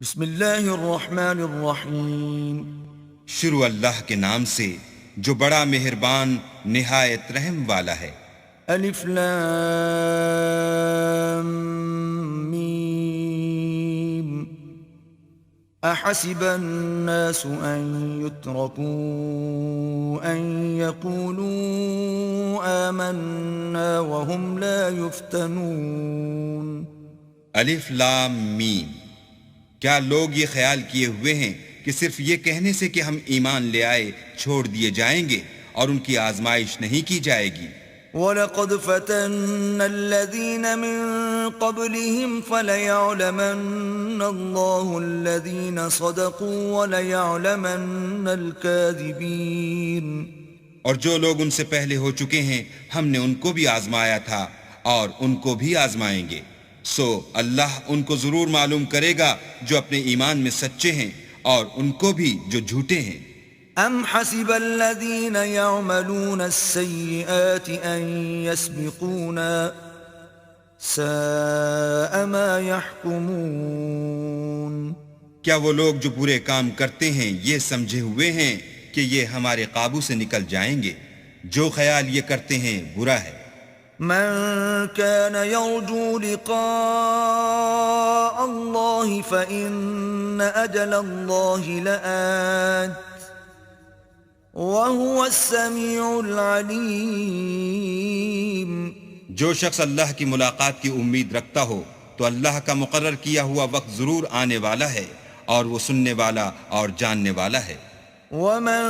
بسم اللہ الرحمن الرحیم۔ شروع اللہ کے نام سے جو بڑا مہربان نہایت رحم والا ہے۔ الف لام میم۔ احسب الناس ان يتركوا ان يقولوا آمنا وهم لا يفتنون۔ الف لام میم۔ کیا لوگ یہ خیال کیے ہوئے ہیں کہ صرف یہ کہنے سے کہ ہم ایمان لے آئے چھوڑ دیے جائیں گے اور ان کی آزمائش نہیں کی جائے گی؟ وَلَقَدْ فَتَنَّا الَّذِينَ مِن قَبْلِهِمْ فَلَيَعْلَمَنَّ اللَّهُ الَّذِينَ صَدَقُوا وَلَيَعْلَمَنَّ الْكَاذِبِينَ۔ اور جو لوگ ان سے پہلے ہو چکے ہیں ہم نے ان کو بھی آزمایا تھا اور ان کو بھی آزمائیں گے، سو اللہ ان کو ضرور معلوم کرے گا جو اپنے ایمان میں سچے ہیں اور ان کو بھی جو جھوٹے ہیں۔ ام حسب الذين يعملون السيئات ان يسبقونا ساء ما يحكمون۔ کیا وہ لوگ جو برے کام کرتے ہیں یہ سمجھے ہوئے ہیں کہ یہ ہمارے قابو سے نکل جائیں گے؟ جو خیال یہ کرتے ہیں برا ہے۔ من كان يرجو لقاء الله فإن أجل الله لآت وهو السميع العليم۔ جو شخص اللہ کی ملاقات کی امید رکھتا ہو تو اللہ کا مقرر کیا ہوا وقت ضرور آنے والا ہے اور وہ سننے والا اور جاننے والا ہے۔ ومن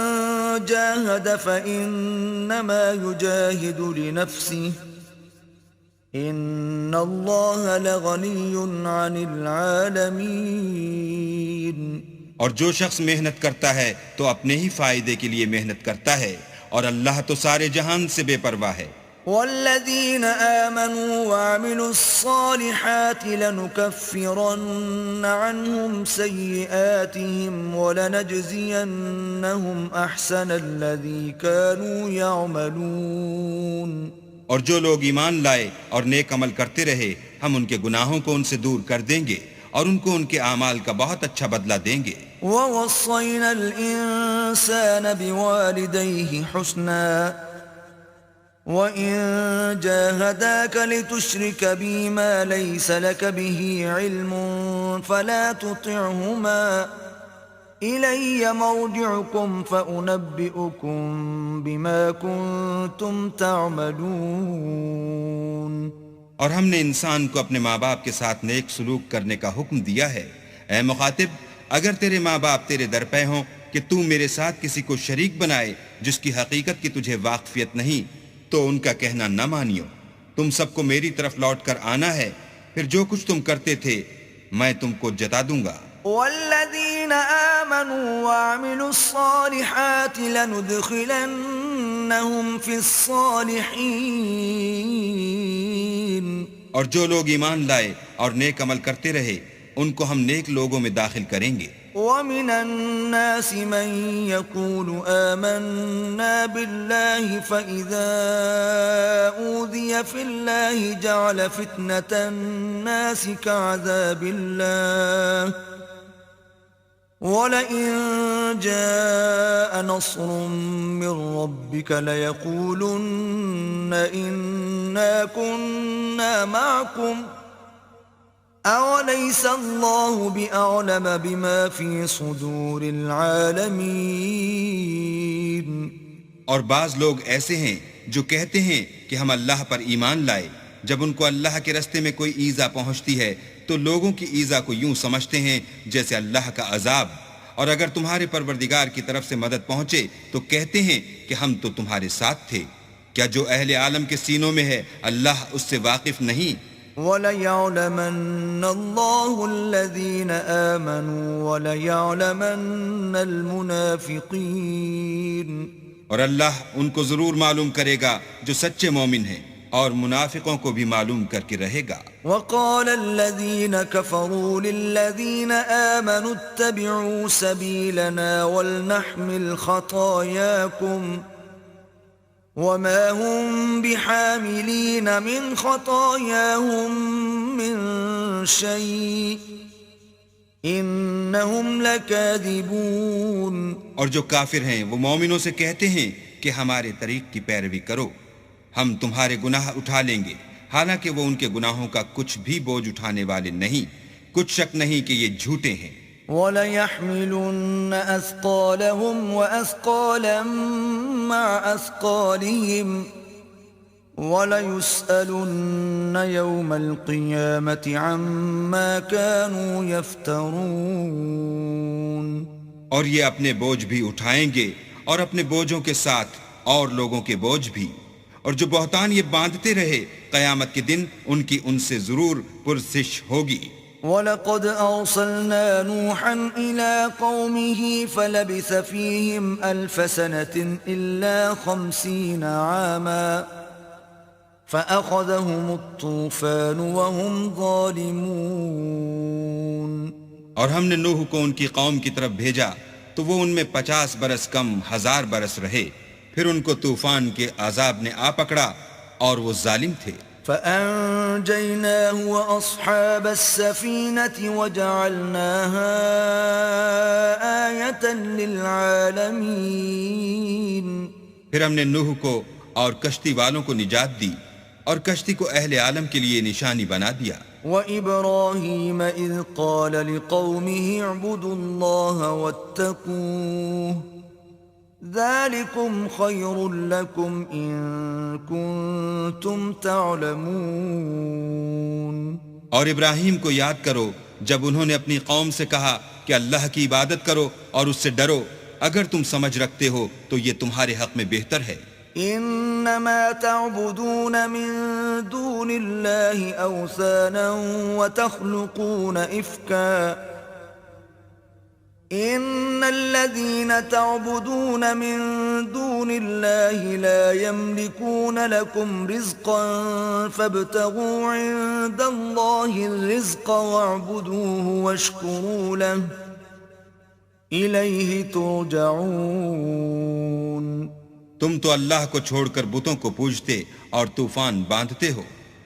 جاهد فإنما يجاهد لنفسه ان اللہ لغنی عن العالمین۔ اور جو شخص محنت کرتا ہے تو اپنے ہی فائدے کے لیے محنت کرتا ہے اور اللہ تو سارے جہان سے بے پرواہ ہے۔ والذین آمنوا وعملوا الصالحات لنکفرن عنهم سیئاتهم ولنجزینهم احسن الذی كانوا یعملون۔ اور جو لوگ ایمان لائے اور نیک عمل کرتے رہے ہم ان کے گناہوں کو ان سے دور کر دیں گے اور ان کو ان کے اعمال کا بہت اچھا بدلہ دیں گے۔ وَوَصَّيْنَا الْإِنسَانَ بِوَالِدَيْهِ حُسْنًا وَإِن جَاهَدَاكَ لِتُشْرِكَ بِي مَا لَيْسَ لَكَ بِهِ عِلْمٌ فَلَا تُطِعْهُمَا إِلَيَّ مَرْجِعُكُمْ فَأُنَبِّئُكُمْ بِمَا كُنْتُمْ تَعْمَلُونَ۔ اور ہم نے انسان کو اپنے ماں باپ کے ساتھ نیک سلوک کرنے کا حکم دیا ہے۔ اے مخاطب، اگر تیرے ماں باپ تیرے در پہ ہوں کہ تو میرے ساتھ کسی کو شریک بنائے جس کی حقیقت کی تجھے واقفیت نہیں تو ان کا کہنا نہ مانیو۔ تم سب کو میری طرف لوٹ کر آنا ہے، پھر جو کچھ تم کرتے تھے میں تم کو جتا دوں گا۔ والذین آمنوا وعملوا الصالحات لندخلنهم فی الصالحین۔ اور جو لوگ ایمان لائے اور نیک عمل کرتے رہے ان کو ہم نیک لوگوں میں داخل کریں گے۔ ومن الناس من يقول آمنا بالله فإذا أوذي في الله جعل فتنة الناس كعذاب الله ولئن جاء نصر من ربك ليقولن إنا كنا معكم أَوَلَيْسَ اللَّهُ بِأَعْلَمَ بِمَا فِي صُدُورِ الْعَالَمِينَ۔ اور بعض لوگ ایسے ہیں جو کہتے ہیں کہ ہم اللہ پر ایمان لائے، جب ان کو اللہ کے رستے میں کوئی ایذا پہنچتی ہے تو لوگوں کی ایذا کو یوں سمجھتے ہیں جیسے اللہ کا عذاب، اور اگر تمہارے پروردگار کی طرف سے مدد پہنچے تو کہتے ہیں کہ ہم تو تمہارے ساتھ تھے۔ کیا جو اہل عالم کے سینوں میں ہے اللہ اس سے واقف نہیں؟ وَلَيَعْلَمَنَّ اللَّهُ الَّذِينَ آمَنُوا وَلَيَعْلَمَنَّ الْمُنَافِقِينَ۔ اور اللہ ان کو ضرور معلوم کرے گا جو سچے مومن ہیں اور منافقوں کو بھی معلوم کر کے رہے گا۔ وَقَالَ الَّذِينَ كَفَرُوا لِلَّذِينَ آمَنُوا اتَّبِعُوا سَبِيلَنَا وَلْنَحْمِلْ خَطَايَاكُمْ وَمَا هُمْ بِحَامِلِينَ مِنْ خَطَايَاهُمْ مِنْ شَيْءٍ إِنَّ إنهم لكاذبون. اور جو کافر ہیں وہ مومنوں سے کہتے ہیں کہ ہمارے طریق کی پیروی کرو، ہم تمہارے گناہ اٹھا لیں گے، حالانکہ وہ ان کے گناہوں کا کچھ بھی بوجھ اٹھانے والے نہیں، کچھ شک نہیں کہ یہ جھوٹے ہیں۔ وَلَيَحْمِلُنَّ أَثْقَالَهُمْ وَأَثْقَالًا مَّعَ أَثْقَالِهِمْ وَلَيُسْأَلُنَّ يَوْمَ الْقِيَامَةِ عَمَّا كَانُوا يَفْتَرُونَ۔ اور یہ اپنے بوجھ بھی اٹھائیں گے اور اپنے بوجھوں کے ساتھ اور لوگوں کے بوجھ بھی، اور جو بہتان یہ باندھتے رہے قیامت کے دن ان کی ان سے ضرور پرسش ہوگی۔ وَلَقَدْ أَرْسَلْنَا نُوحًا إِلَىٰ قَوْمِهِ فَلَبِثَ فِيهِمْ أَلْفَ سَنَةٍ إِلَّا 50 عَامًا فَأَخَذَهُمُ الطُّوفَانُ وَهُمْ ظَالِمُونَ۔ اور ہم نے نوح کو ان کی قوم کی طرف بھیجا تو وہ ان میں 50 برس کم 1000 برس رہے، پھر ان کو طوفان کے عذاب نے آ پکڑا اور وہ ظالم تھے۔ فَأَنجَيْنَاهُ وَأَصْحَابَ السَّفِينَةِ وَجَعَلْنَاهَا آيَةً لِّلْعَالَمِينَ۔ پھر ہم نے نوح کو اور کشتی والوں کو نجات دی اور کشتی کو اہل عالم کے لیے نشانی بنا دیا۔ وَإِبْرَاهِيمَ إِذْ قَالَ لِقَوْمِهِ اعْبُدُوا اللَّهَ وَاتَّقُوهُ ذَلِكُمْ خَيْرٌ لَكُمْ إِن كُنتُمْ تَعْلَمُونَ۔ اور ابراہیم کو یاد کرو جب انہوں نے اپنی قوم سے کہا کہ اللہ کی عبادت کرو اور اس سے ڈرو، اگر تم سمجھ رکھتے ہو تو یہ تمہارے حق میں بہتر ہے۔ انما تعبدون من دون الله اوثانا وتخلقون افكا ان الذين تعبدون من دون الله لا يملكون لكم رزقا فابتغوا عند الله الرزق واعبدوه واشكروا له اليه ترجعون۔ تم تو اللہ کو چھوڑ کر بتوں کو پوجتے اور طوفان باندھتے ہو،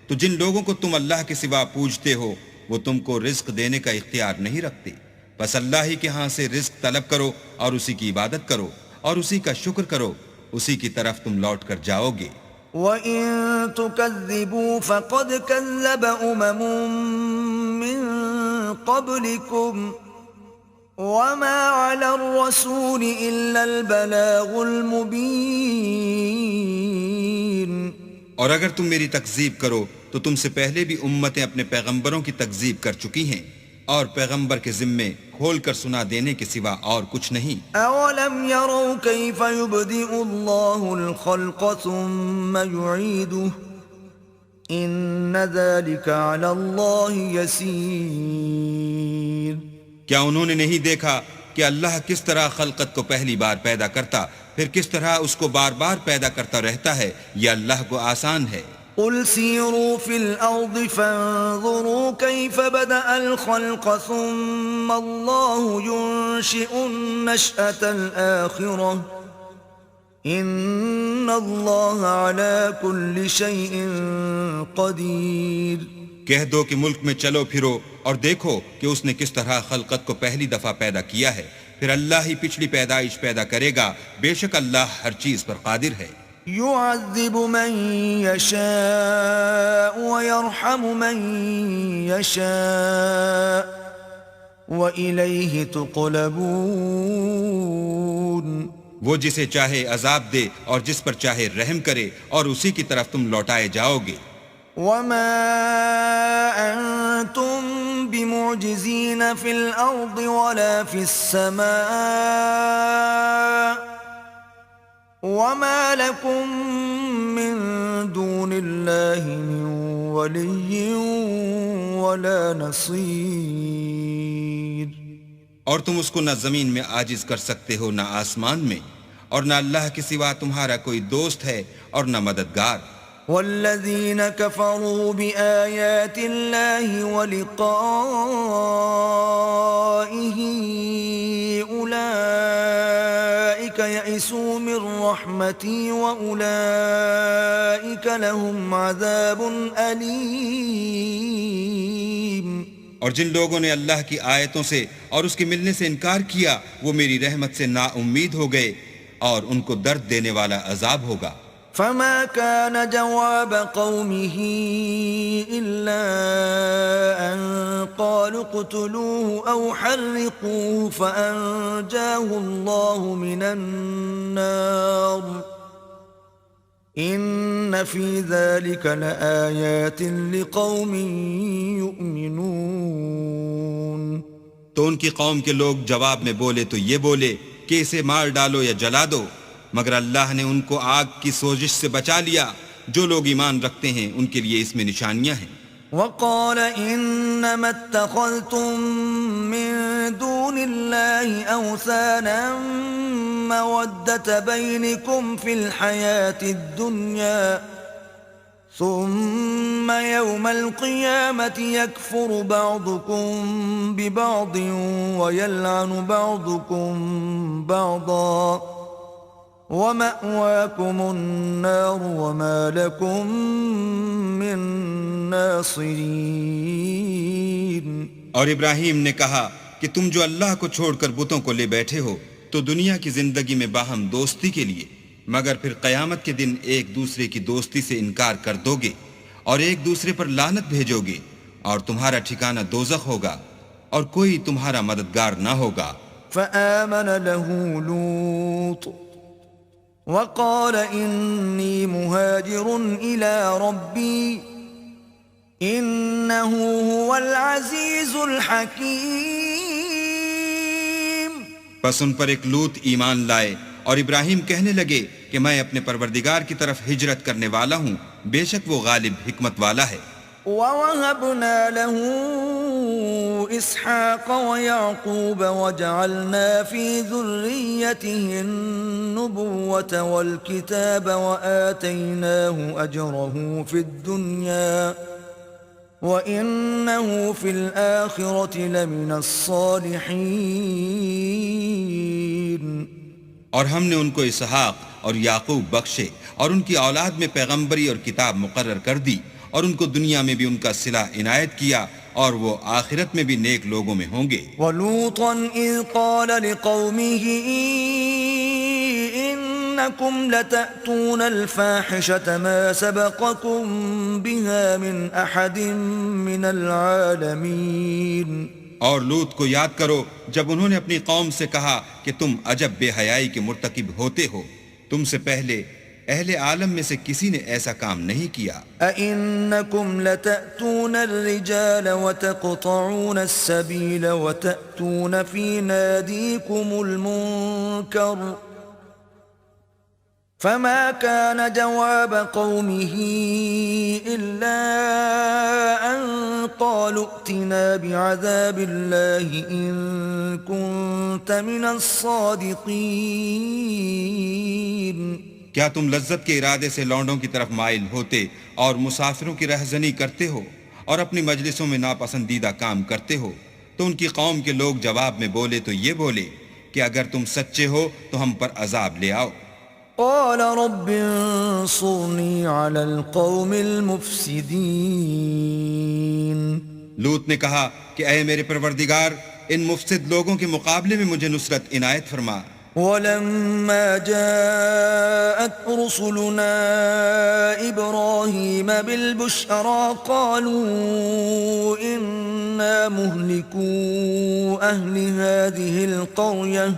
تو جن لوگوں کو تم اللہ کے سوا پوجتے ہو وہ تم کو رزق دینے کا اختیار نہیں رکھتے، بس اللہ ہی کے ہاں سے رزق طلب کرو اور اسی کی عبادت کرو اور اسی کا شکر کرو، اسی کی طرف تم لوٹ کر جاؤ گے۔ وَإِن تُكَذِّبُوا فَقَدْ كَذَّبَ أُمَمٌ مِّن قَبْلِكُمْ وَمَا عَلَى الرَّسُولِ إِلَّا الْبَلَاغُ الْمُبِينُ۔ اور اگر تم میری تکذیب کرو تو تم سے پہلے بھی امتیں اپنے پیغمبروں کی تکذیب کر چکی ہیں، اور پیغمبر کے ذمے کھول کر سنا دینے کے سوا اور کچھ نہیں۔ أَوَلَمْ يَرَوْا كَيْفَ يُبْدِئُ اللَّهُ الْخَلْقَ ثُمَّ يُعِيدُهُ إِنَّ ذَلِكَ عَلَى اللَّهِ يَسِيرٌ۔ کیا انہوں نے نہیں دیکھا کہ اللہ کس طرح خلقت کو پہلی بار پیدا کرتا پھر کس طرح اس کو بار بار پیدا کرتا رہتا ہے، یہ اللہ کو آسان ہے۔ قُلْ سِيرُوا فِي الْأَرْضِ فَانظُرُوا كَيْفَ بَدَأَ الْخَلْقَ ثُمَّ اللَّهُ يُنشِئُ النَّشْأَةَ الْآخِرَةَ إِنَّ اللَّهَ عَلَى كُلِّ شَيْءٍ قَدِيرٌ۔ کہہ دو کہ ملک میں چلو پھرو اور دیکھو کہ اس نے کس طرح خلقت کو پہلی دفعہ پیدا کیا ہے، پھر اللہ ہی پچھلی پیدائش پیدا کرے گا، بے شک اللہ ہر چیز پر قادر ہے۔ يعذب من يشاء ويرحم من يشاء وإليه تقلبون۔ وہ جسے چاہے عذاب دے اور جس پر چاہے رحم کرے اور اسی کی طرف تم لوٹائے جاؤ گے۔ وما أنتم بمعجزين في الأرض ولا في السماء وما لكم من دون الله من ولي ولا نصير۔ اور تم اس کو نہ زمین میں عاجز کر سکتے ہو نہ آسمان میں، اور نہ اللہ کے سوا تمہارا کوئی دوست ہے اور نہ مددگار۔ والذين كفروا بآيات الله ولقائه أولئك يئسوا من رحمتي وأولئك لهم عذاب أليم۔ اور جن لوگوں نے اللہ کی آیتوں سے اور اس کے ملنے سے انکار کیا وہ میری رحمت سے نا امید ہو گئے اور ان کو درد دینے والا عذاب ہوگا۔ فما كان جواب قومه إلا أن قالوا اقتلوه أو حرقوه فأنجاه الله من النار إن في ذلك لآيات لقوم يؤمنون۔ تو ان کی قوم کے لوگ جواب میں بولے تو یہ بولے کہ اسے مار ڈالو یا جلا دو، مگر اللہ نے ان کو آگ کی سوزش سے بچا لیا۔ جو لوگ ایمان رکھتے ہیں ان کے لیے اس میں نشانیاں ہیں۔ وقال إنما اتخذتم من دون الله أوثانا مودة بينكم في الحياة الدنيا ثم يوم القيامة يكفر بعضكم ببعض ويلعن بعضكم بعضا وَمَأْوَاكُمُ النَّارُ وَمَا لَكُم مِّن نَّاصِرِينَ۔ اور ابراہیم نے کہا کہ تم جو اللہ کو چھوڑ کر بتوں کو لے بیٹھے ہو تو دنیا کی زندگی میں باہم دوستی کے لیے، مگر پھر قیامت کے دن ایک دوسرے کی دوستی سے انکار کر دو گے اور ایک دوسرے پر لعنت بھیجو گے، اور تمہارا ٹھکانہ دوزخ ہوگا اور کوئی تمہارا مددگار نہ ہوگا۔ فآمن له لوط وقال إني مهاجر إلى ربي إنه هو العزيز الحكيم۔ پس ان پر ایک لوط ایمان لائے اور ابراہیم کہنے لگے کہ میں اپنے پروردگار کی طرف ہجرت کرنے والا ہوں، بے شک وہ غالب حکمت والا ہے۔ وَوَهَبْنَا لَهُ إِسْحَاقَ وَيَعْقُوبَ وَجَعَلْنَا فِي ذُرِّيَّتِهِ النُّبُوَّةَ وَالْكِتَابَ وَآتَيْنَاهُ أَجْرَهُ فِي الدُّنْيَا وَإِنَّهُ فِي الْآخِرَةِ لَمِنَ الصَّالِحِينَ۔ اور ہم نے ان کو اسحاق اور یعقوب بخشے اور ان کی اولاد میں پیغمبری اور کتاب مقرر کر دی، اور ان کو دنیا میں بھی ان کا صلہ عنایت کیا، اور وہ آخرت میں بھی نیک لوگوں میں ہوں گے۔ وَلُوطًا إِذْ قَالَ لِقَوْمِهِ إِنَّكُمْ لَتَأْتُونَ الْفَاحِشَةَ مَا سَبَقَكُمْ بِهَا مِنْ أَحَدٍ مِّنَ الْعَالَمِينَ۔ اور لوط کو یاد کرو جب انہوں نے اپنی قوم سے کہا کہ تم عجب بے حیائی کے مرتکب ہوتے ہو، تم سے پہلے اہل عالم میں سے کسی نے ایسا کام نہیں کیا۔ أَإِنَّكُمْ لَتَأْتُونَ الرِّجَالَ وَتَقْطَعُونَ السَّبِيلَ وَتَأْتُونَ فِي نَادِيكُمُ الْمُنكَرَ فَمَا كَانَ جَوَابَ قَوْمِهِ إِلَّا أَن قَالُوا ائْتِنَا بِعَذَابِ اللَّهِ إِن كُنتَ مِنَ الصَّادِقِينَ۔ کیا تم لذت کے ارادے سے لونڈوں کی طرف مائل ہوتے اور مسافروں کی رہزنی کرتے ہو اور اپنی مجلسوں میں ناپسندیدہ کام کرتے ہو؟ تو ان کی قوم کے لوگ جواب میں بولے تو یہ بولے کہ اگر تم سچے ہو تو ہم پر عذاب لے آؤ۔ قال رب انصرني على القوم المفسدين۔ لوط نے کہا کہ اے میرے پروردگار، ان مفسد لوگوں کے مقابلے میں مجھے نصرت عنایت فرما۔ ولما جاءت رسلنا إبراهيم بالبشرى قالوا إنا مهلكو أهل هذه القرية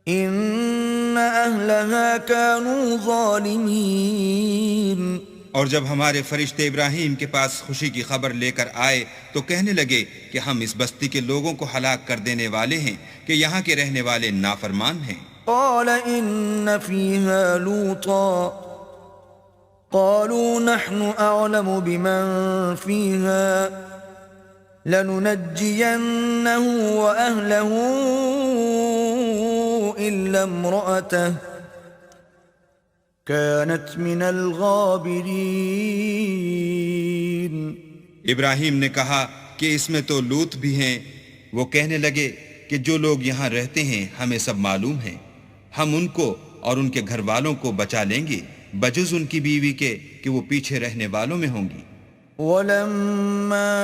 إن أهلها كانوا ظالمين۔ اور جب ہمارے فرشتے ابراہیم کے پاس خوشی کی خبر لے کر آئے تو کہنے لگے کہ ہم اس بستی کے لوگوں کو ہلاک کر دینے والے ہیں کہ یہاں کے رہنے والے نافرمان ہیں۔ قال إن فيها لوطا قالوا نحن أعلم بمن فيها لننجينه وأهله إلا امرأته كانت من الغابرين۔ ابراہیم نے کہا کہ اس میں تو لوط بھی ہیں۔ وہ کہنے لگے کہ جو لوگ یہاں رہتے ہیں ہمیں سب معلوم ہیں، ہم ان کو اور ان کے گھر والوں کو بچا لیں گے بجز ان کی بیوی کے کہ وہ پیچھے رہنے والوں میں ہوں گی۔ ولما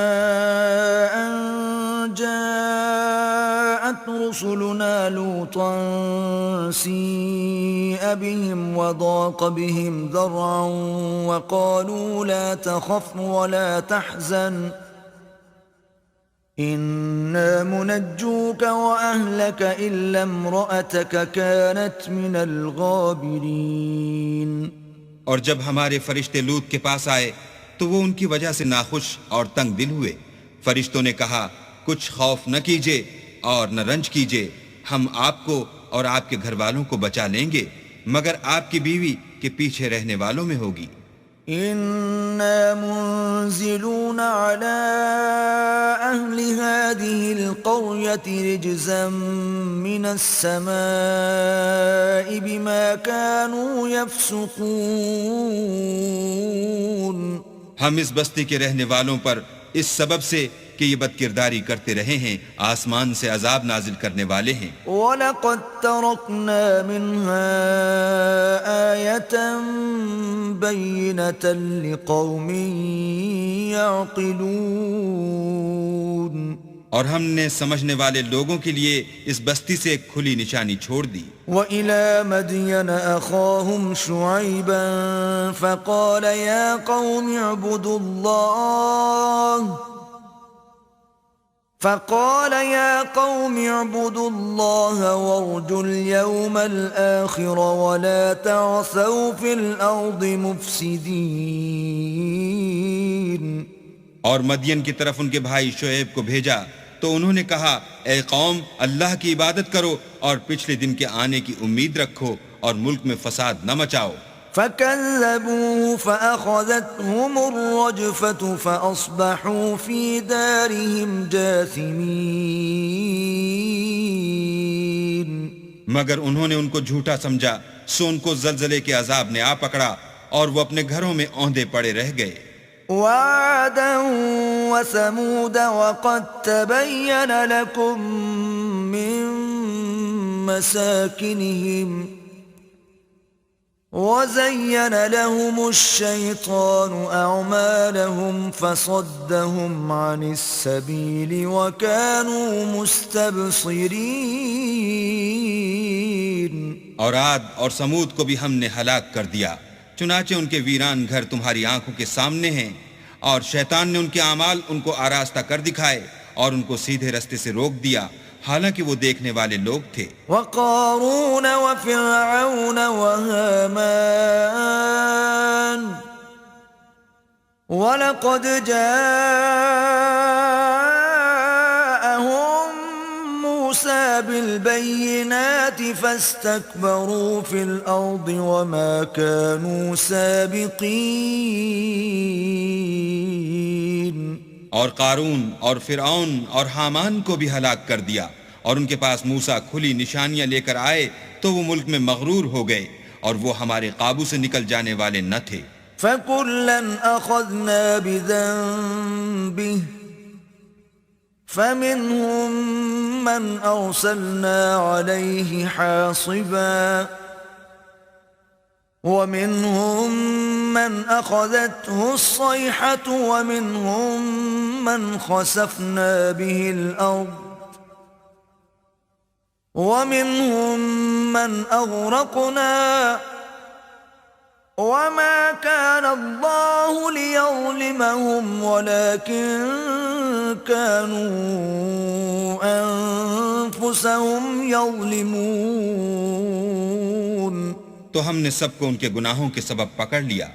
أن جاءت رسلنا لوطا سيء بهم وضاق بهم ذرعا وقالوا لا تخف ولا تحزن إنا منجوك وأهلك إلا امرأتك كانت من الغابرين. اور جب ہمارے فرشتے لوط کے پاس آئے تو وہ ان کی وجہ سے ناخوش اور تنگ دل ہوئے. فرشتوں نے کہا کچھ خوف نہ کیجیے اور نہ رنج کیجیے، ہم آپ کو اور آپ کے گھر والوں کو بچا لیں گے مگر آپ کی بیوی کے پیچھے رہنے والوں میں ہوگی. إنا منزلون على أهل هذه القرية رجزا من السماء بما كانوا يفسقون. ہم اس بستی کے رہنے والوں پر اس سبب سے کہ یہ بدکرداری کرتے رہے ہیں آسمان سے عذاب نازل کرنے والے ہیں. وَلَقَدْ تَرَكْنَا مِنْهَا آيَةً بَيِّنَةً لِقَوْمٍ يَعْقِلُونَ. اور ہم نے سمجھنے والے لوگوں کے لیے اس بستی سے ایک کھلی نشانی چھوڑ دی. وَإِلَى مَدْيَنَ أَخَاهُمْ شُعَيْبًا فَقَالَ يَا قَوْمِ اعْبُدُوا اللَّهَ وَارْجُوا الْيَوْمَ الْآخِرَ وَلَا تَعْثَوْا فِي الْأَرْضِ مُفْسِدِينَ. اور مدین کی طرف ان کے بھائی شعیب کو بھیجا تو انہوں نے کہا اے قوم اللہ کی عبادت کرو اور پچھلے دن کے آنے کی امید رکھو اور ملک میں فساد نہ مچاؤ. فَكَذَّبُوهُ فَأَخَذَتْهُمُ الرَّجْفَةُ فَأَصْبَحُوا فِي دَارِهِمْ جَاثِمِينَ. مگر انہوں نے ان کو جھوٹا سمجھا سو ان کو زلزلے کے عذاب نے آ پکڑا اور وہ اپنے گھروں میں اوندے پڑے رہ گئے. وَعَادًا وَثَمُودَ وَقَدْ تَبَيَّنَ لَكُم مِّن مَّسَاكِنِهِمْ وَزَيَّنَ لَهُمُ الشَّيْطَانُ أَعْمَالَهُمْ فَصَدَّهُمْ عَنِ السَّبِيلِ وَكَانُوا مُسْتَبْصِرِينَ. اور عاد اور سمود کو بھی ہم نے ہلاک کر دیا، چنانچہ ان کے ویران گھر تمہاری آنکھوں کے سامنے ہیں، اور شیطان نے ان کے اعمال ان کو آراستہ کر دکھائے اور ان کو سیدھے رستے سے روک دیا حالانکہ وہ دیکھنے والے لوگ تھے. وَقَارُونَ وَفِرْعَوْنَ وَهَامَانَ وَلَقَدْ جَاءَهُم مُوسَى بِالْبَيِّنَاتِ فَاسْتَكْبَرُوا فِي الْأَرْضِ وَمَا كَانُوا سَابِقِينَ. اور قارون اور فرعون اور حامان کو بھی ہلاک کر دیا، اور ان کے پاس موسیٰ کھلی نشانیاں لے کر آئے تو وہ ملک میں مغرور ہو گئے اور وہ ہمارے قابو سے نکل جانے والے نہ تھے. فَكُلًّا أَخَذْنَا بِذَنبِهِ فَمِنْهُمْ مَنْ أَرْسَلْنَا عَلَيْهِ حَاصِبًا وَمِنْهُمْ مَنْ أَخَذَتْهُ الصَّيْحَةُ وَمِنْهُمْ مَنْ خَسَفْنَا بِهِ الْأَرْضَ وَمِنْهُمْ مَنْ أَغْرَقْنَا وَمَا كَانَ اللَّهُ لِيَظْلِمَهُمْ وَلَكِنْ كَانُوا أَنفُسَهُمْ يَظْلِمُونَ. تو ہم نے سب کو ان کے گناہوں کے سبب پکڑ لیا،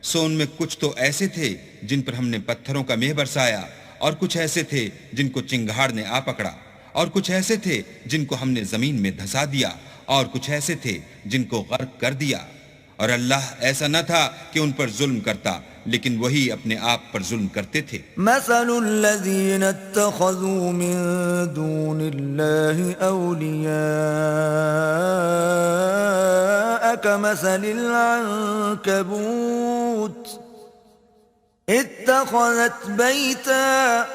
سو ان میں کچھ تو ایسے تھے جن پر ہم نے پتھروں کا مہ برسایا، اور کچھ ایسے تھے جن کو چنگھاڑ نے آ پکڑا، اور کچھ ایسے تھے جن کو ہم نے زمین میں دھسا دیا، اور کچھ ایسے تھے جن کو غرق کر دیا. اور اللہ ایسا نہ تھا کہ ان پر ظلم کرتا، لیکن وہی اپنے آپ پر ظلم کرتے تھے. مثل الذين اتخذوا من دون الله أولياء كمثل العنكبوت اتخذت بيتا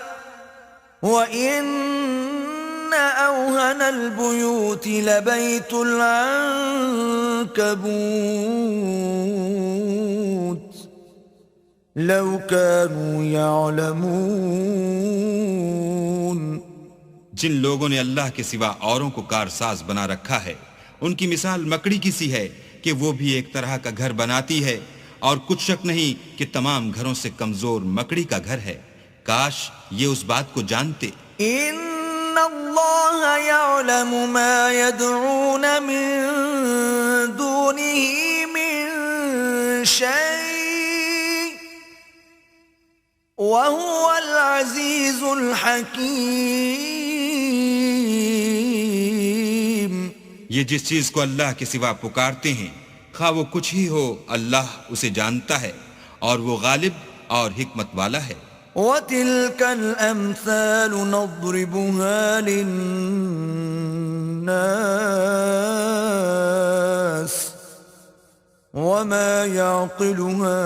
وإن أوهن البيوت لبيت العنكبوت لو كانوا يعلمون جن لوگوں نے اللہ کے سوا اوروں کو کارساز بنا رکھا ہے ان کی مثال مکڑی کی سی ہے کہ وہ بھی ایک طرح کا گھر بناتی ہے اور کچھ شک نہیں کہ تمام گھروں سے کمزور مکڑی کا گھر ہے. کاش یہ اس بات کو جانتے. ان اللہ یعلم ما يدعون من دونه من شيء وهو العزیز الحکیم. یہ جس چیز کو اللہ کے سوا پکارتے ہیں خواہ وہ کچھ ہی ہو اللہ اسے جانتا ہے اور وہ غالب اور حکمت والا ہے. وَتِلْكَ الْأَمْثَالُ نَضْرِبُهَا لِلنَّاسِ وَمَا يَعْقِلُهَا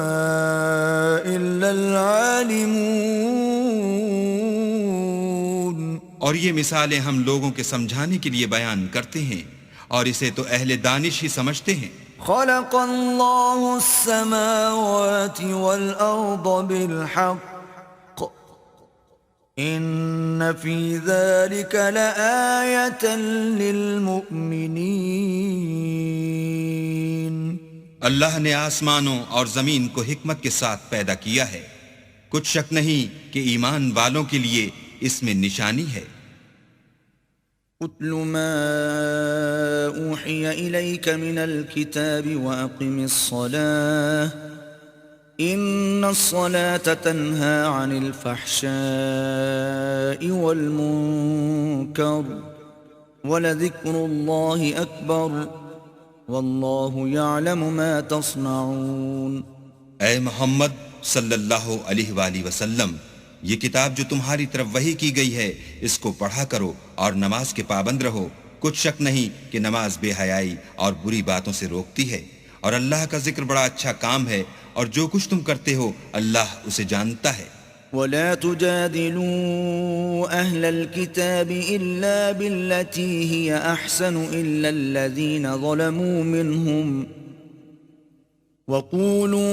إِلَّا الْعَالِمُونَ. اور یہ مثالیں ہم لوگوں کے سمجھانے کے لیے بیان کرتے ہیں اور اسے تو اہل دانش ہی سمجھتے ہیں. خلق اللہ السماوات والارض بالحق ان فی ذلك لآیة للمؤمنین. اللہ نے آسمانوں اور زمین کو حکمت کے ساتھ پیدا کیا ہے. کچھ شک نہیں کہ ایمان والوں کے لیے اس میں نشانی ہے. اتل ما اوحی الیک من الكتاب واقم الصلاة ان الصلاة تنہى عن الفحشاء والمنکر ولذکر اللہ اکبر واللہ یعلم ما تصنعون. اے محمد صلی اللہ علیہ وآلہ وسلم، یہ کتاب جو تمہاری طرف وحی کی گئی ہے اس کو پڑھا کرو اور نماز کے پابند رہو. کچھ شک نہیں کہ نماز بے حیائی اور بری باتوں سے روکتی ہے اور اللہ کا ذکر بڑا اچھا کام ہے اور جو کچھ تم کرتے ہو اللہ اسے جانتا ہے. ولا تجادلوا اهل الكتاب الا بالتي هي احسن الا الذين ظلموا منهم وقولوا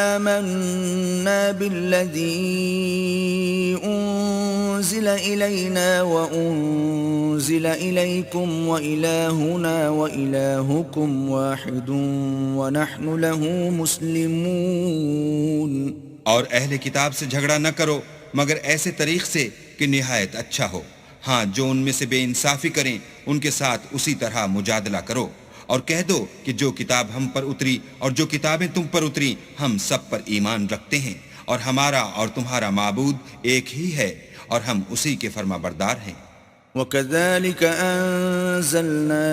آمنا بالذي أنزل إلينا وأنزل إليكم وإلهنا وإلهكم واحد ونحن له مسلمون. اور اہل کتاب سے جھگڑا نہ کرو مگر ایسے طریق سے کہ نہایت اچھا ہو. ہاں جو ان میں سے بے انصافی کریں ان کے ساتھ اسی طرح مجادلہ کرو اور کہہ دو کہ جو کتاب ہم پر اتری اور جو کتابیں تم پر اتری ہم سب پر ایمان رکھتے ہیں اور ہمارا اور تمہارا معبود ایک ہی ہے اور ہم اسی کے فرما بردار ہیں. وَكَذَلِكَ أَنزَلْنَا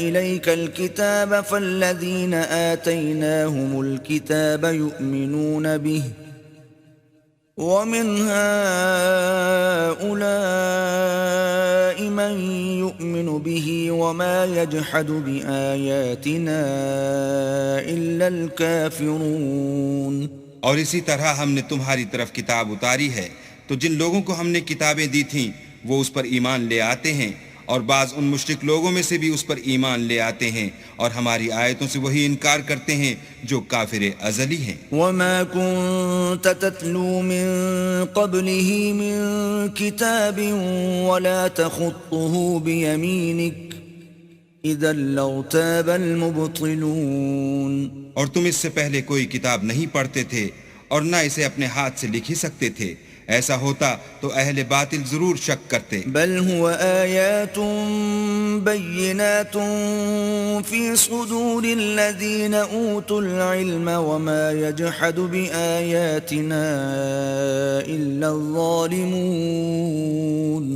إِلَيْكَ الْكِتَابَ فَالَّذِينَ آتَيْنَاهُمُ الْكِتَابَ يُؤْمِنُونَ بِهِ وَمِنْ هَؤُلَاءِ مَنْ يُؤْمِنُ بِهِ وَمَا يَجْحَدُ بِآيَاتِنَا إِلَّا الْكَافِرُونَ. اور اسی طرح ہم نے تمہاری طرف کتاب اتاری ہے تو جن لوگوں کو ہم نے کتابیں دی تھیں وہ اس پر ایمان لے آتے ہیں اور بعض ان مشرک لوگوں میں سے بھی اس پر ایمان لے آتے ہیں اور ہماری آیتوں سے وہی انکار کرتے ہیں جو کافر ازلی ہیں. وَمَا كُنْتَ تَتْلُو مِن قَبْلِهِ مِن كِتَابٍ وَلَا تَخُطُّهُ بِيَمِينِكَ إِذًا لَّارْتَابَ الْمُبْطِلُونَ. اور تم اس سے پہلے کوئی کتاب نہیں پڑھتے تھے اور نہ اسے اپنے ہاتھ سے لکھ ہی سکتے تھے. ایسا ہوتا تو اہل باطل ضرور شک کرتے. بل هو آیات بینات فی صدور الذین اوتوا العلم وما یجحد بآیاتنا الا الظالمون.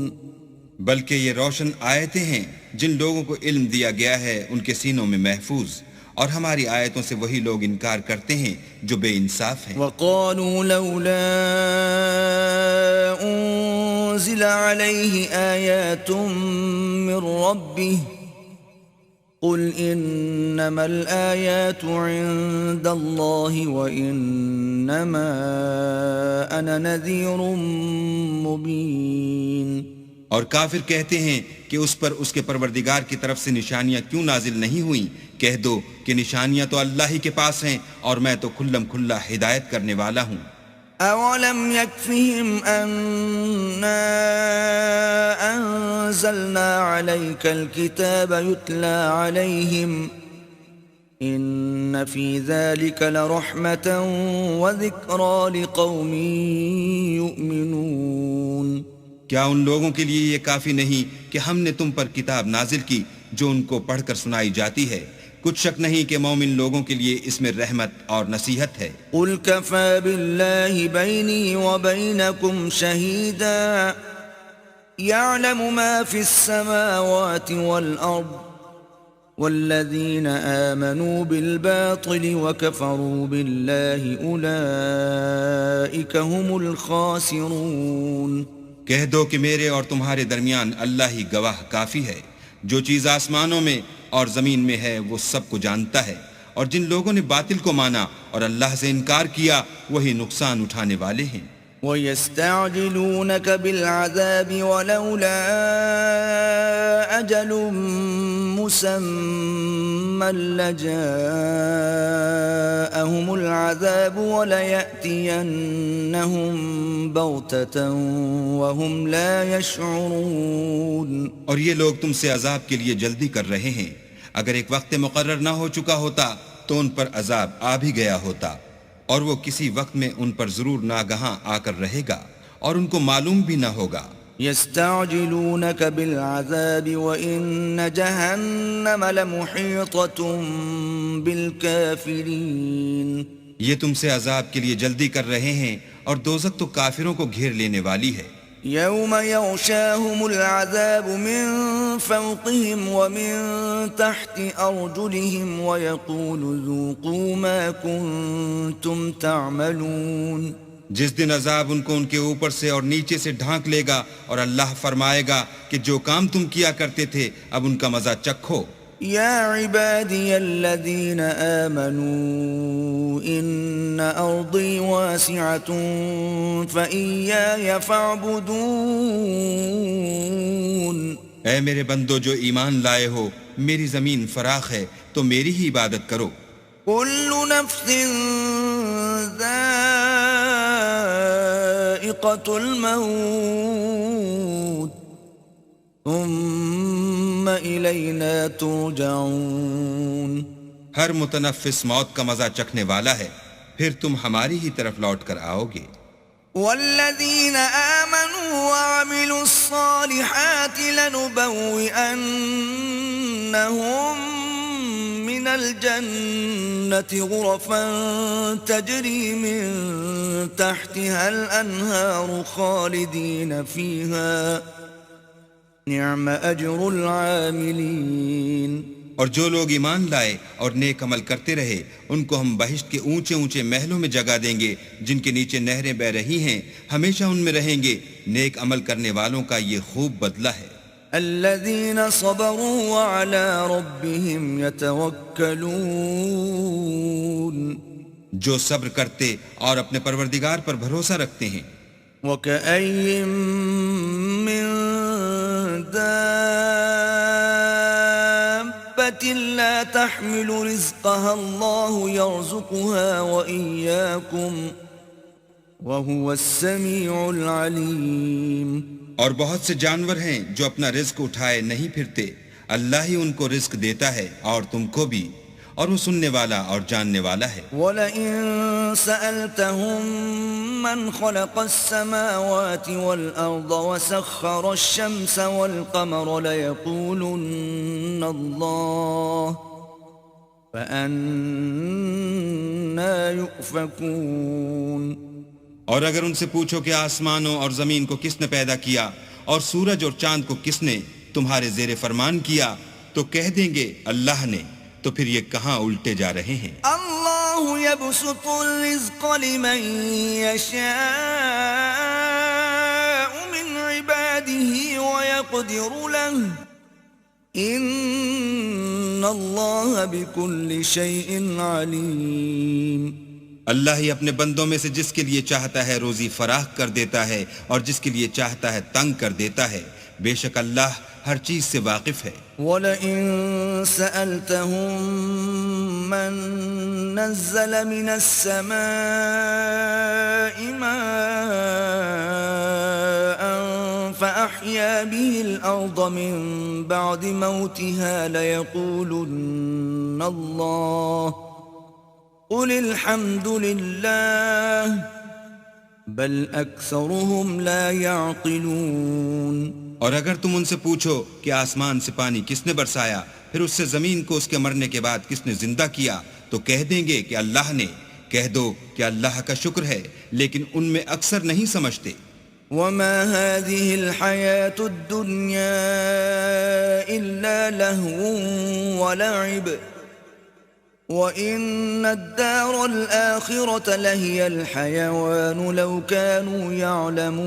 بلکہ یہ روشن آیتیں ہیں جن لوگوں کو علم دیا گیا ہے ان کے سینوں میں محفوظ اور ہماری آیتوں سے وہی لوگ انکار کرتے ہیں جو بے انصاف ہیں. وَقَالُوا لَوْلَا أُنزِلَ عَلَيْهِ آيَاتٌ مِّن رَّبِّهِ قُلْ إِنَّمَا الْآيَاتُ عِندَ اللَّهِ وَإِنَّمَا أَنَا نَذِيرٌ مُّبِينٌ. اور کافر کہتے ہیں کہ اس پر اس کے پروردگار کی طرف سے نشانیاں کیوں نازل نہیں ہوئیں کہہ دو کہ نشانیاں تو اللہ ہی کے پاس ہیں اور میں تو کھلم کھلا ہدایت کرنے والا ہوں۔ أولم يكفهم أنا أنزلنا عليك الكتاب يتلى عليهم إن في ذلك لرحمة وذكرى لقوم يؤمنون۔ کیا ان لوگوں کے لیے یہ کافی نہیں کہ ہم نے تم پر کتاب نازل کی جو ان کو پڑھ کر سنائی جاتی ہے؟ کچھ شک نہیں کہ مومن لوگوں کے لیے اس میں رحمت اور نصیحت ہے۔ قل كفى بالله بيني وبينكم شهيدا يعلم ما في السماوات والأرض والذين آمنوا بالباطل وكفروا بالله أولئك هم الخاسرون۔ کہہ دو کہ میرے اور تمہارے درمیان اللہ ہی گواہ کافی ہے، جو چیز آسمانوں میں اور زمین میں ہے وہ سب کو جانتا ہے، اور جن لوگوں نے باطل کو مانا اور اللہ سے انکار کیا وہی نقصان اٹھانے والے ہیں۔ وَيَسْتَعْجِلُونَكَ بِالْعَذَابِ وَلَوْلَا أَجَلٌ مُّسَمًّى لَّجَاءَهُمُ الْعَذَابُ وَلَيَأْتِيَنَّهُم بَغْتَةً وَهُمْ لَا يَشْعُرُونَ۔ اور یہ لوگ تم سے عذاب کے لیے جلدی کر رہے ہیں، اگر ایک وقت مقرر نہ ہو چکا ہوتا تو ان پر عذاب آ بھی گیا ہوتا، اور وہ کسی وقت میں ان پر ضرور ناگہاں آ کر رہے گا اور ان کو معلوم بھی نہ ہوگا۔ يستعجلونك بالعذاب وإن جهنم لمحيطة بالكافرين۔ یہ تم سے عذاب کے لیے جلدی کر رہے ہیں اور دوزخ تو کافروں کو گھیر لینے والی ہے۔ يوم يغشاهم العذاب من فوقهم ومن تحت أرجلهم ويقول ذوقوا ما كنتم تعملون۔ جس دن عذاب ان کو ان کے اوپر سے اور نیچے سے ڈھانک لے گا اور اللہ فرمائے گا کہ جو کام تم کیا کرتے تھے اب ان کا مزہ چکھو۔ يا عبادي الذين آمنوا إن أرضي واسعة فإياي فاعبدون۔ اے میرے بندو جو ایمان لائے ہو، میری زمین فراخ ہے تو میری ہی عبادت کرو۔ كل نفس ذائقة الموت ثم إلينا ترجعون۔ ہر متنفس موت کا مزہ چکھنے والا ہے، پھر تم ہماری ہی طرف لوٹ کر آؤ گے۔ والذين آمنوا وعملوا الصالحات لنبوئنهم من الجنة غرفا تجري من تحتها الأنهار خالدين فيها نعم أجر العاملين۔ اور جو لوگ ایمان لائے اور نیک عمل کرتے رہے ان کو ہم بہشت کے اونچے اونچے محلوں میں جگہ دیں گے جن کے نیچے نہریں بہ رہی ہیں، ہمیشہ ان میں رہیں گے۔ نیک عمل کرنے والوں کا یہ خوب بدلہ ہے۔ الذين صبروا وعلى ربهم يتوكلون۔ جو صبر کرتے اور اپنے پروردگار پر بھروسہ رکھتے ہیں۔ وكأي من دابة لا تحمل رزقها الله يرزقها وإياكم وهو السميع العليم۔ اور بہت سے جانور ہیں جو اپنا رزق اٹھائے نہیں پھرتے، اللہ ہی ان کو رزق دیتا ہے اور تم کو بھی، اور وہ سننے والا اور جاننے والا ہے۔ وَلَئِن سَأَلْتَهُم مَّنْ خَلَقَ السَّمَاوَاتِ وَالْأَرْضَ وَسَخَّرَ الشَّمْسَ وَالْقَمَرَ لَيَقُولُنَّ اللَّهُ فَأَنَّىٰ يُؤْفَكُونَ۔ اور اگر ان سے پوچھو کہ آسمانوں اور زمین کو کس نے پیدا کیا اور سورج اور چاند کو کس نے تمہارے زیر فرمان کیا تو کہہ دیں گے اللہ نے، تو پھر یہ کہاں الٹے جا رہے ہیں۔ اللہ یبسط الرزق لمن یشاء من عباده ويقدر له ان اللہ بكل شیء علیم۔ اللہ ہی اپنے بندوں میں سے جس کے لیے چاہتا ہے روزی فراخ کر دیتا ہے اور جس کے لیے چاہتا ہے تنگ کر دیتا ہے، بے شک اللہ ہر چیز سے واقف ہے۔ وَلَئِن سَأَلْتَهُم مَّن نَّزَّلَ مِنَ السَّمَاءِ مَاءً فَأَحْيَا بِهِ الْأَرْضَ مِن بَعْدِ مَوْتِهَا لَيَقُولُنَّ اللَّهُ قُلِ الْحَمْدُ لِلَّهِ بَلْ أَكْثَرُهُمْ لَا يَعْقِلُونَ۔ اور اگر تم ان سے پوچھو کہ آسمان سے پانی کس نے برسایا، پھر اس سے زمین کو اس کے مرنے کے بعد کس نے زندہ کیا، تو کہہ دیں گے کہ اللہ نے۔ کہہ دو کہ اللہ کا شکر ہے، لیکن ان میں اکثر نہیں سمجھتے۔ وَمَا هَذِهِ الْحَيَاةُ الدُّنْيَا إِلَّا لَهْوٌ وَلَعِبٌ وَإِنَّ الدَّارَ الْآخِرَةَ لَهِيَ الْحَيَوَانُ لَوْ كَانُوا يَعْلَمُونَ۔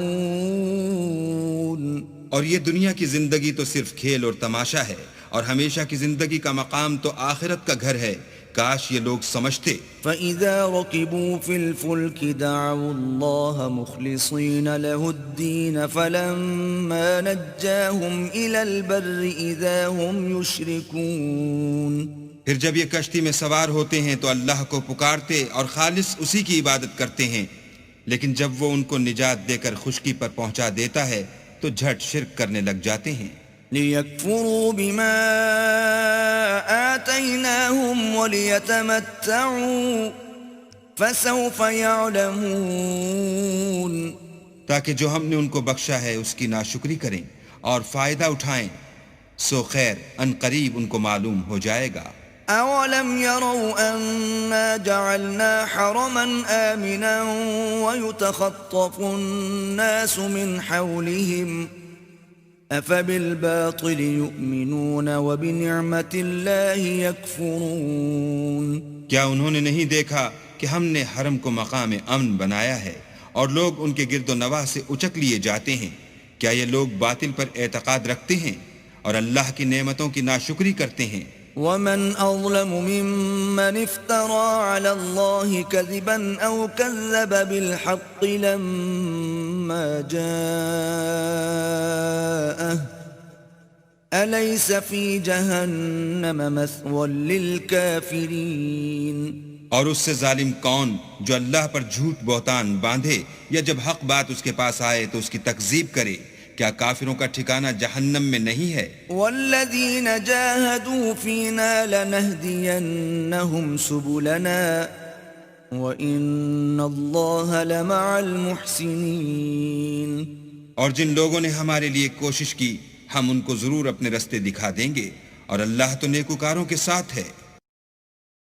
اور یہ دنیا کی زندگی تو صرف کھیل اور تماشا ہے، اور ہمیشہ کی زندگی کا مقام تو آخرت کا گھر ہے، کاش یہ لوگ سمجھتے۔ فَإِذَا رَكِبُوا فِي الْفُلْكِ دَعَوُا اللَّهَ مُخْلِصِينَ لَهُ الدِّينَ فَلَمَّا نَجَّاهُمْ إِلَى الْبَرِّ إِذَا هُمْ يُشْرِكُونَ۔ پھر جب یہ کشتی میں سوار ہوتے ہیں تو اللہ کو پکارتے اور خالص اسی کی عبادت کرتے ہیں، لیکن جب وہ ان کو نجات دے کر خشکی پر پہنچا دیتا ہے تو جھٹ شرک کرنے لگ جاتے ہیں۔ لِيَكْفُرُوا بِمَا آتَيْنَاهُمْ وَلِيَتَمَتَّعُوا فَسَوْفَ يَعْلَمُونَ۔ تاکہ جو ہم نے ان کو بخشا ہے اس کی ناشکری کریں اور فائدہ اٹھائیں، سو خیر ان قریب ان کو معلوم ہو جائے گا۔ أَوَلَمْ يَرَوْا أَنَّا جَعَلْنَا حَرَمًا آمِنًا وَيُتَخَطَّفُ النَّاسُ مِنْ حَوْلِهِمْ أَفَبِالْبَاطِلِ يُؤْمِنُونَ وَبِنِعْمَةِ اللَّهِ يَكْفُرُونَ۔ کیا انہوں نے نہیں دیکھا کہ ہم نے حرم کو مقام امن بنایا ہے اور لوگ ان کے گرد و نواح سے اچک لیے جاتے ہیں؟ کیا یہ لوگ باطل پر اعتقاد رکھتے ہیں اور اللہ کی نعمتوں کی ناشکری کرتے ہیں؟ وَمَنْ أَظْلَمُ مِمَّنِ افْتَرَى عَلَى اللَّهِ كَذِبًا أَوْ كَذَّبَ بِالْحَقِّ لَمَّا جَاءَهُ أَلَيْسَ فِي جَهَنَّمَ مَثْوًى لِلْكَافِرِينَ۔ اور اس سے ظالم کون جو اللہ پر جھوٹ بہتان باندھے یا جب حق بات اس کے پاس آئے تو اس کی تکذیب کرے؟ کیا کافروں کا ٹھکانہ جہنم میں نہیں ہے؟ وَالَّذِينَ جَاهَدُوا فِينَا لَنَهْدِيَنَّهُمْ سُبُلَنَا وَإِنَّ اللَّهَ لَمَعَ الْمُحْسِنِينَ۔ اور جن لوگوں نے ہمارے لیے کوشش کی ہم ان کو ضرور اپنے رستے دکھا دیں گے، اور اللہ تو نیکوکاروں کے ساتھ ہے۔